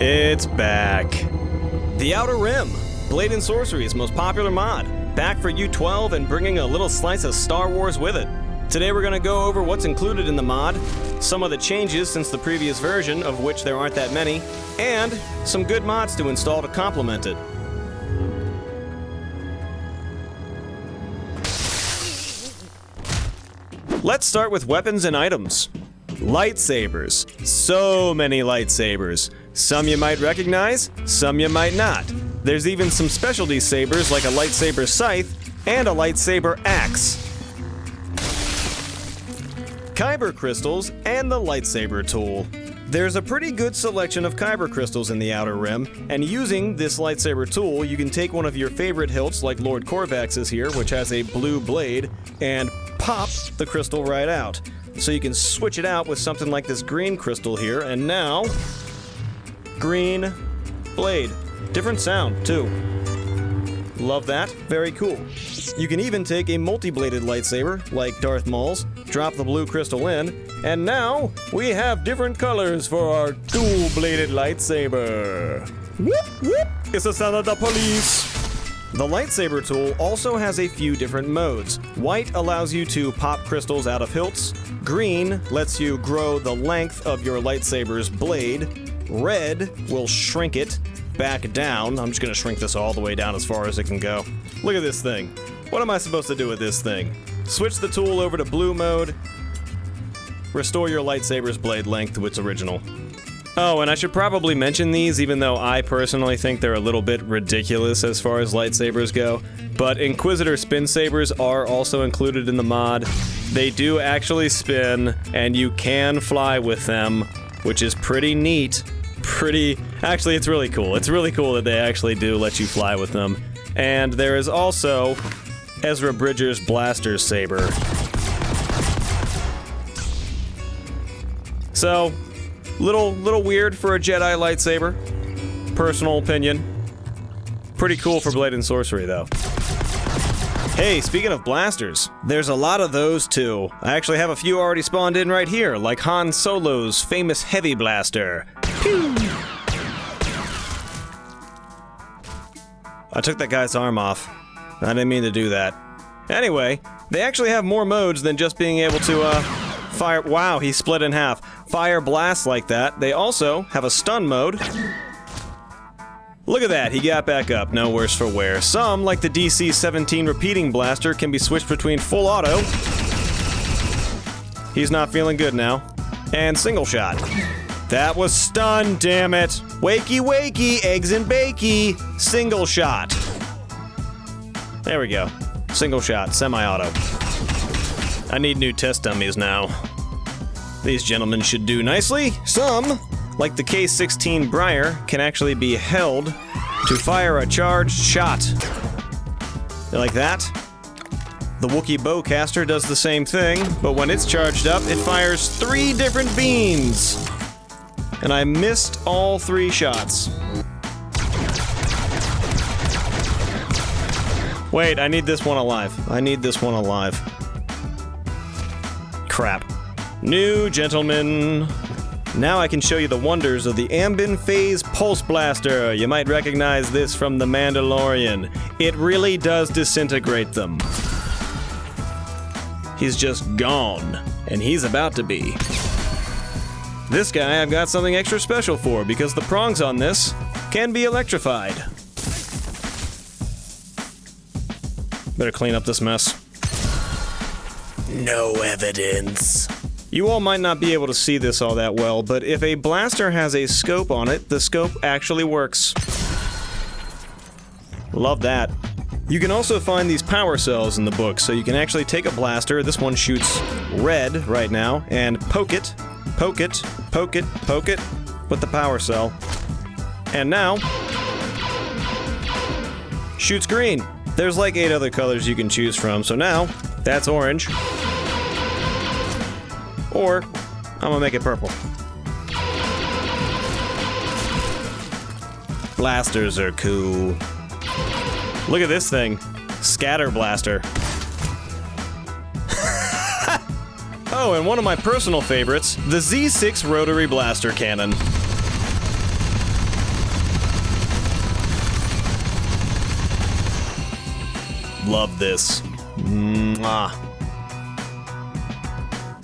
It's back. The Outer Rim, Blade and Sorcery's most popular mod. Back for U12 and bringing a little slice of Star Wars with it. Today we're going to go over what's included in the mod, some of the changes since the previous version, of which there aren't that many, and some good mods to install to complement it. Let's start with weapons and items. Lightsabers. So many lightsabers. Some you might recognize, some you might not. There's even some specialty sabers like a lightsaber scythe and a lightsaber axe. Kyber crystals and the lightsaber tool. There's a pretty good selection of Kyber crystals in the Outer Rim, and using this lightsaber tool, you can take one of your favorite hilts like Lord Corvax's here, which has a blue blade, and pop the crystal right out. So you can switch it out with something like this green crystal here, and now, green blade. Different sound, too. Love that. Very cool. You can even take a multi-bladed lightsaber, like Darth Maul's, drop the blue crystal in, and now we have different colors for our dual-bladed lightsaber. Whoop, whoop! It's the sound of the police! The lightsaber tool also has a few different modes. White allows you to pop crystals out of hilts. Green lets you grow the length of your lightsaber's blade. Red will shrink it back down. I'm just gonna shrink this all the way down as far as it can go. Look at this thing. What am I supposed to do with this thing? Switch the tool over to blue mode. Restore your lightsaber's blade length to its original. Oh, and I should probably mention these, even though I personally think they're a little bit ridiculous as far as lightsabers go. But Inquisitor spin sabers are also included in the mod. They do actually spin, and you can fly with them, which is pretty neat. Actually, it's really cool. It's really cool that they actually do let you fly with them. And there is also Ezra Bridger's blaster saber. So, little weird for a Jedi lightsaber. Personal opinion. Pretty cool for Blade and Sorcery, though. Hey, speaking of blasters, there's a lot of those too. I actually have a few already spawned in right here, like Han Solo's famous heavy blaster. Pew! I took that guy's arm off. I didn't mean to do that. Anyway, they actually have more modes than just being able to, fire. Wow, he split in half. Fire blasts like that. They also have a stun mode. Look at that, he got back up, no worse for wear. Some, like the DC-17 repeating blaster, can be switched between full auto. He's not feeling good now. And single shot. That was stun, damn it! Wakey wakey, eggs and bakey! Single shot. There we go. Single shot, semi-auto. I need new test dummies now. These gentlemen should do nicely. Some, like the K-16 Briar, can actually be held to fire a charged shot. Like that. The Wookiee Bowcaster does the same thing, but when it's charged up, it fires 3 different beams. And I missed all 3 shots. Wait, I need this one alive. I need this one alive. Crap. New gentleman. Now I can show you the wonders of the Ambin Phase Pulse Blaster. You might recognize this from The Mandalorian. It really does disintegrate them. He's just gone, and he's about to be. This guy I've got something extra special for, because the prongs on this can be electrified. Better clean up this mess. No evidence. You all might not be able to see this all that well, but if a blaster has a scope on it, the scope actually works. Love that. You can also find these power cells in the book, so you can actually take a blaster, this one shoots red right now, and poke it with the power cell. And now, shoots green. There's like 8 other colors you can choose from, so now, that's orange. Or, I'm gonna make it purple. Blasters are cool. Look at this thing. Scatter blaster. Oh, and one of my personal favorites, the Z6 rotary blaster cannon. Love this. Mwah.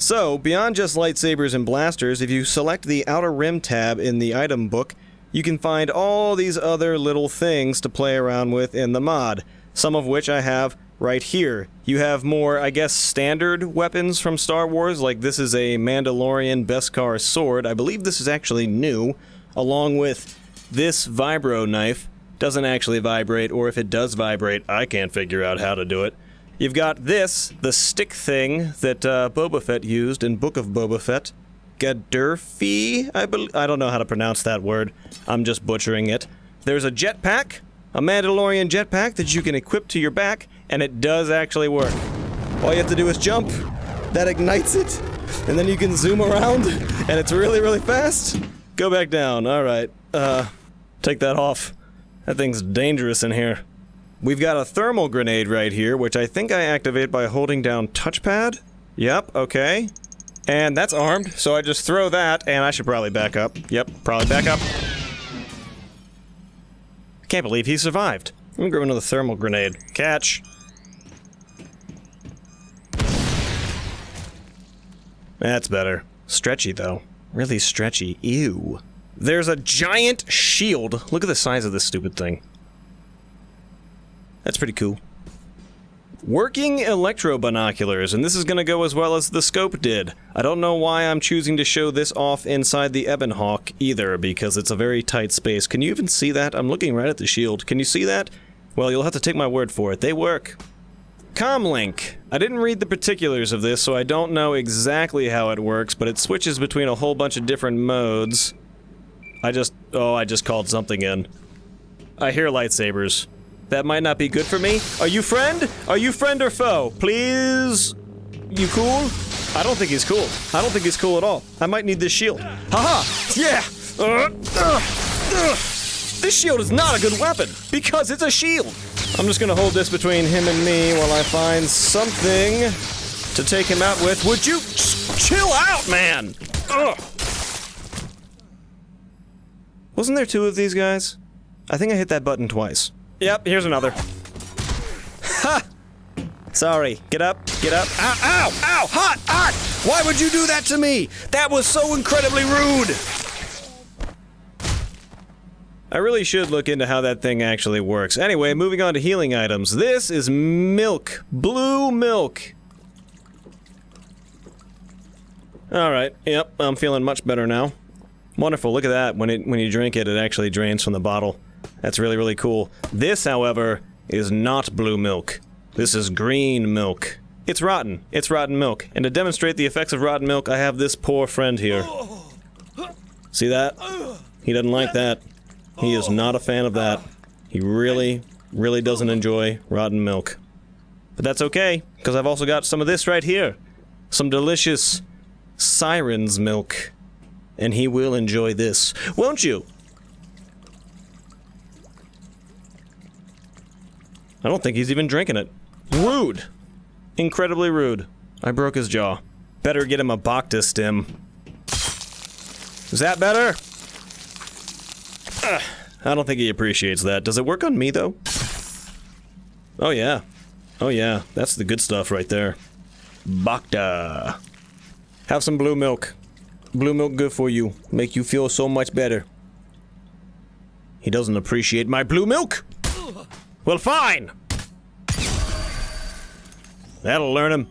So, beyond just lightsabers and blasters, if you select the Outer Rim tab in the item book, you can find all these other little things to play around with in the mod, some of which I have right here. You have more, I guess, standard weapons from Star Wars, like this is a Mandalorian Beskar sword. I believe this is actually new, along with this vibro knife. Doesn't actually vibrate, or if it does vibrate, I can't figure out how to do it. You've got this, the stick thing that Boba Fett used in Book of Boba Fett. Gadurfi, I don't know how to pronounce that word. I'm just butchering it. There's a jetpack, a Mandalorian jetpack that you can equip to your back, and it does actually work. All you have to do is jump, that ignites it, and then you can zoom around, and it's really, really fast. Go back down, alright. Take that off. That thing's dangerous in here. We've got a thermal grenade right here, which I think I activate by holding down touchpad. Yep, okay. And that's armed, so I just throw that, and I should probably back up. Yep, probably back up. I can't believe he survived. I'm gonna grab another thermal grenade. Catch. That's better. Stretchy, though. Really stretchy. Ew. There's a giant shield. Look at the size of this stupid thing. That's pretty cool. Working electro binoculars, and this is gonna go as well as the scope did. I don't know why I'm choosing to show this off inside the Ebon Hawk either, because it's a very tight space. Can you even see that? I'm looking right at the shield. Can you see that? Well, you'll have to take my word for it. They work. Comlink. I didn't read the particulars of this, so I don't know exactly how it works, but it switches between a whole bunch of different modes. I just called something in. I hear lightsabers. That might not be good for me. Are you friend? Are you friend or foe? Please? You cool? I don't think he's cool. I don't think he's cool at all. I might need this shield. Haha! Yeah! This shield is not a good weapon, because it's a shield! I'm just gonna hold this between him and me while I find something to take him out with. Would you chill out, man? Ugh. Wasn't there two of these guys? I think I hit that button twice. Yep, here's another. Ha! Sorry. Get up. Get up. Ow! Ow! Ow! Hot! Hot! Why would you do that to me? That was so incredibly rude! I really should look into how that thing actually works. Anyway, moving on to healing items. This is milk. Blue milk. Alright, yep, I'm feeling much better now. Wonderful, look at that. When you drink it, it actually drains from the bottle. That's really, really cool. This, however, is not blue milk. This is green milk. It's rotten. It's rotten milk. And to demonstrate the effects of rotten milk, I have this poor friend here. See that? He doesn't like that. He is not a fan of that. He really, really doesn't enjoy rotten milk. But that's okay, because I've also got some of this right here. Some delicious siren's milk. And he will enjoy this. Won't you? I don't think he's even drinking it. Rude. Incredibly rude. I broke his jaw. Better get him a Bacta stim. Is that better? I don't think he appreciates that. Does it work on me, though? Oh, yeah. Oh, yeah. That's the good stuff right there. Bacta. Have some blue milk. Blue milk good for you. Make you feel so much better. He doesn't appreciate my blue milk? Well, fine! That'll learn him.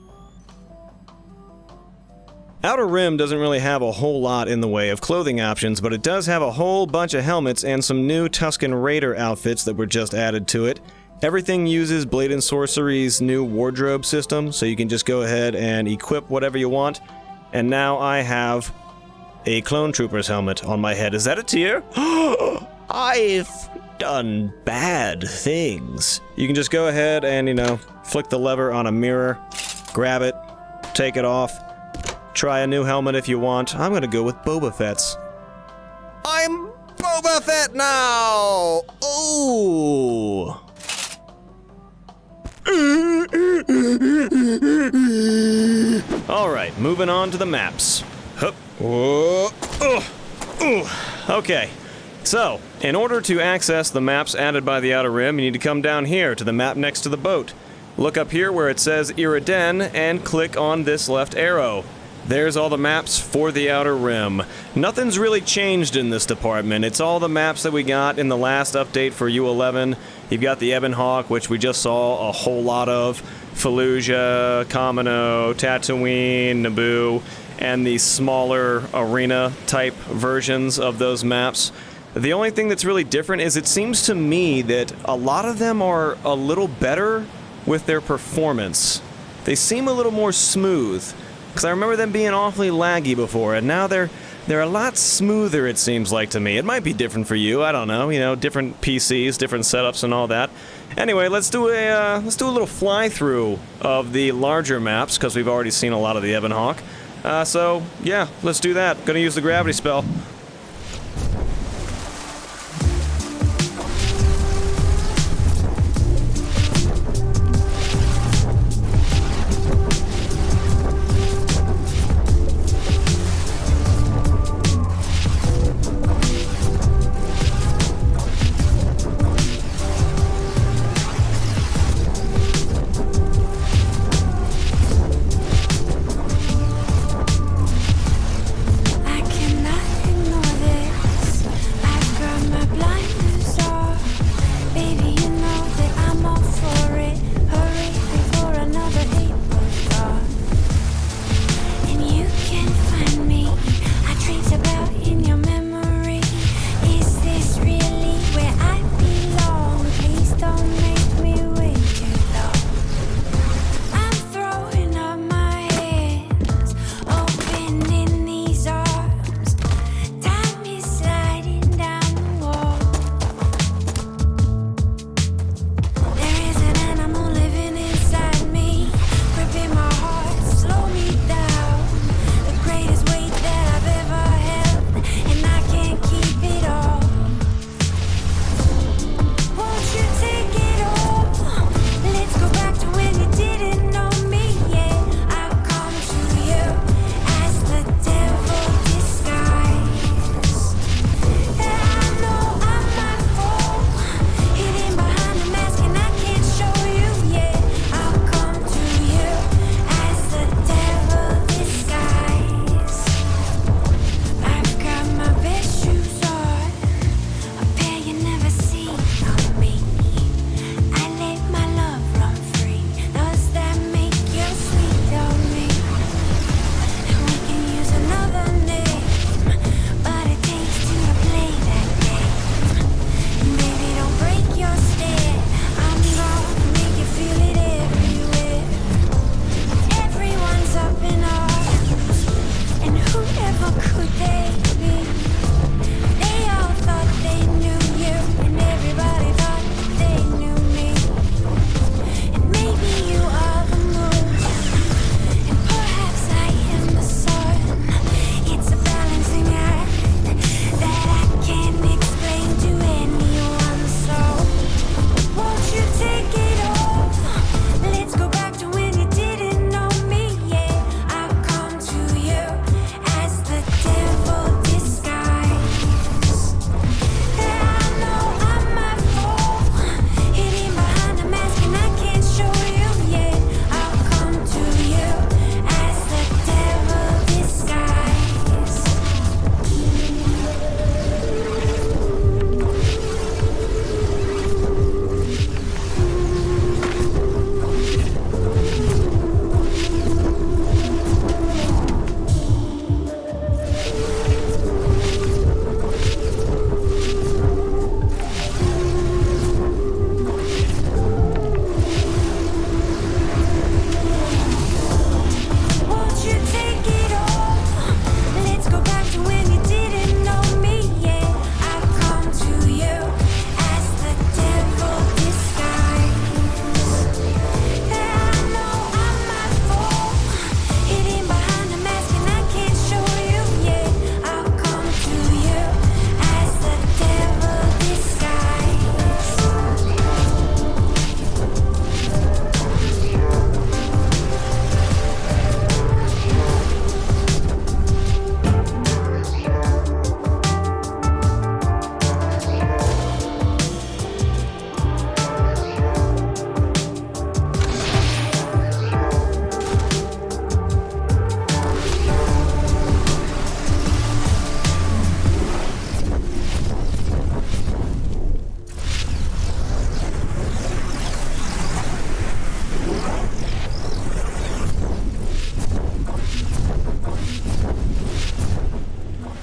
Outer Rim doesn't really have a whole lot in the way of clothing options, but it does have a whole bunch of helmets and some new Tusken Raider outfits that were just added to it. Everything uses Blade and Sorcery's new wardrobe system, so you can just go ahead and equip whatever you want. And now I have a Clone Trooper's helmet on my head. Is that a tear? I've done bad things. You can just go ahead and, you know, flick the lever on a mirror, grab it, take it off, try a new helmet if you want. I'm gonna go with Boba Fett's. I'm Boba Fett now! Ooh! Alright, moving on to the maps. Hup. Okay, so, in order to access the maps added by the Outer Rim, you need to come down here to the map next to the boat. Look up here where it says Iriden and click on this left arrow. There's all the maps for the Outer Rim. Nothing's really changed in this department. It's all the maps that we got in the last update for U11. You've got the Ebon Hawk, which we just saw a whole lot of, Fallujah, Kamino, Tatooine, Naboo, and the smaller arena-type versions of those maps. The only thing that's really different is it seems to me that a lot of them are a little better with their performance. They seem a little more smooth. Because I remember them being awfully laggy before, and now they're a lot smoother, it seems like to me. It might be different for you, I don't know, different PCs, different setups and all that. Anyway, let's do a little fly-through of the larger maps, because we've already seen a lot of the Ebon Hawk. So, yeah, let's do that. Gonna use the gravity spell. I cannot ignore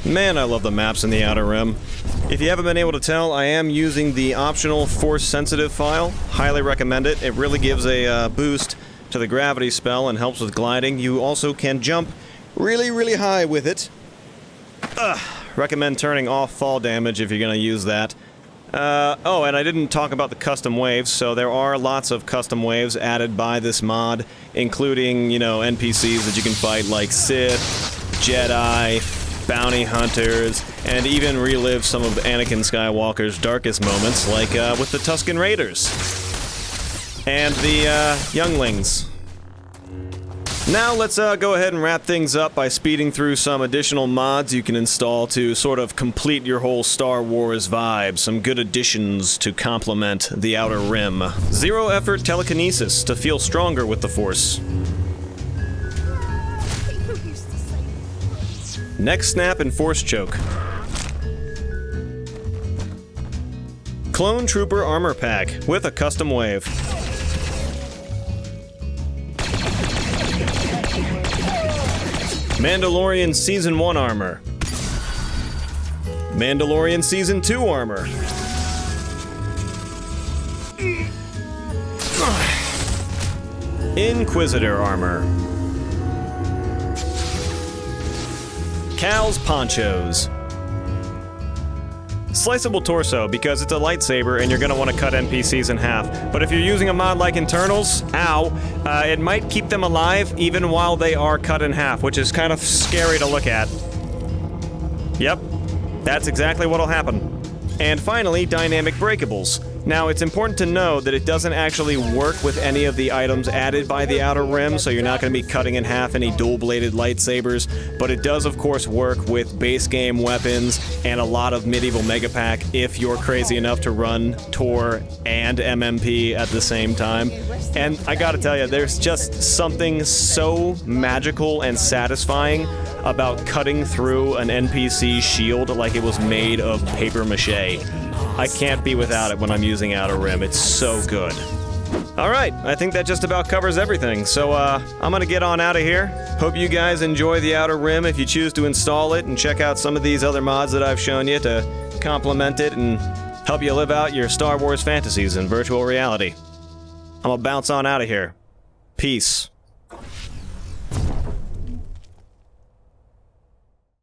Man, I love the maps in the Outer Rim. If you haven't been able to tell, I am using the optional force-sensitive file. Highly recommend it. It really gives a boost to the gravity spell and helps with gliding. You also can jump really, really high with it. Recommend turning off fall damage if you're going to use that. Oh, and I didn't talk about the custom waves, so there are lots of custom waves added by this mod, including, you know, NPCs that you can fight like Sith, Jedi, bounty hunters, and even relive some of Anakin Skywalker's darkest moments, like with the Tusken Raiders and the younglings. Now let's go ahead and wrap things up by speeding through some additional mods you can install to sort of complete your whole Star Wars vibe. Some good additions to complement the Outer Rim. Zero effort telekinesis to feel stronger with the Force. Neck snap and force choke. Clone Trooper armor pack with a custom wave. Mandalorian Season 1 armor. Mandalorian Season 2 armor. Inquisitor armor. Cal's ponchos. Sliceable torso, because it's a lightsaber and you're going to want to cut NPCs in half. But if you're using a mod like Internals, it might keep them alive even while they are cut in half, which is kind of scary to look at. Yep, that's exactly what'll happen. And finally, dynamic breakables. Now, it's important to know that it doesn't actually work with any of the items added by the Outer Rim, so you're not going to be cutting in half any dual-bladed lightsabers, but it does, of course, work with base game weapons and a lot of medieval megapack if you're crazy enough to run Tor and MMP at the same time. And I gotta tell you, there's just something so magical and satisfying about cutting through an NPC shield like it was made of paper mache. I can't be without it when I'm using Outer Rim. It's so good. Alright, I think that just about covers everything, so I'm gonna get on out of here. Hope you guys enjoy the Outer Rim if you choose to install it, and check out some of these other mods that I've shown you to complement it and help you live out your Star Wars fantasies in virtual reality. I'm gonna bounce on out of here. Peace.